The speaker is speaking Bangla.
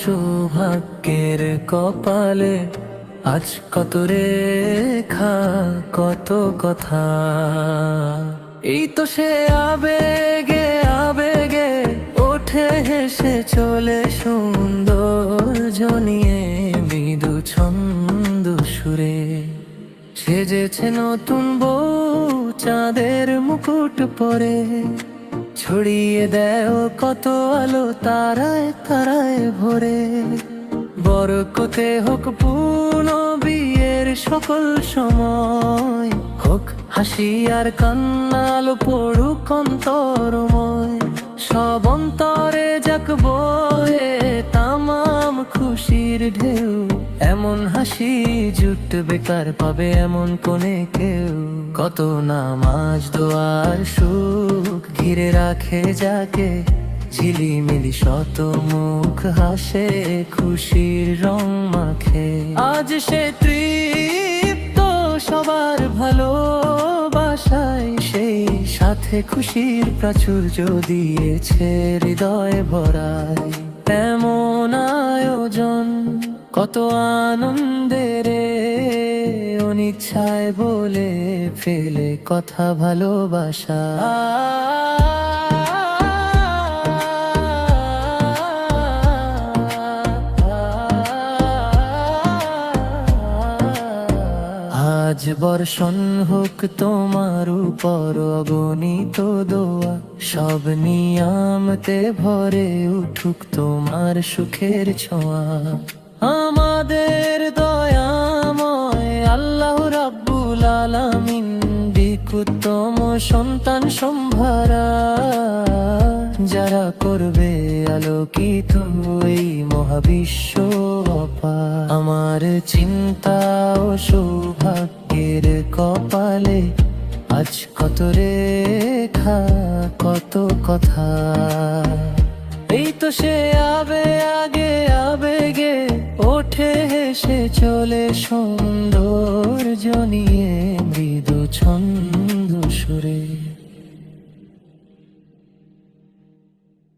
সৌভাগ্যের কপালে আজ কত রেখা, কত কথা। এই তো সে আবেগে আবেগে ওঠে হেসে চলে সুন্দর জনিয়ে মৃদু ছন্দ সুরে। সেজেছে নতুন বউ চাঁদের মুকুট পরে, ছড়িয়ে দেয় কত আলো তারায় তারায় ভরে। বরকতে হোক পূর্ণ বিয়ের সকল সময়, হোক হাসি আর কান্নালো পড়ুক অন্তরময়। সব অন্তরে যাক বয়ে তামাম খুশির ঢেউ, এমন হাসি জুটবে কার পাবে এমন কোনে কেউ। কত নামাজ দোয়ার সুখ ঘিরে রাখে যাকে, ঝিলিমিলি শত মুখ হাসে খুশির রং মাখে। আজ সে তৃপ্ত সবার ভালোবাসায়, সেই সাথে খুশির প্রাচুর্য দিয়েছে হৃদয় ভরায়। এমন আয়োজন কত আনন্দের, অনিচ্ছায় বলে ফেলে কথা ভালোবাসা। আজ বর্ষণ হোক তোমার উপর অগণিত দোয়া, সব নিয়ামতে ভরে উঠুক তোমার সুখের ছোঁয়া। আমাদের দয়াময় আল্লাহ রাব্বুল আলামিন বিকুত্তম সন্তান সম্ভারা, যারা করবে আলোকিত এই মহাবিশ্ব অপা। আমার চিন্তা ও সৌভাগ্যের কপালে আজ কত রেখা, কত কথা। এই তো সে আগে আবেগে ওঠে হেসে চলে সুন্দর জনিয়ে মৃদু ছন্দ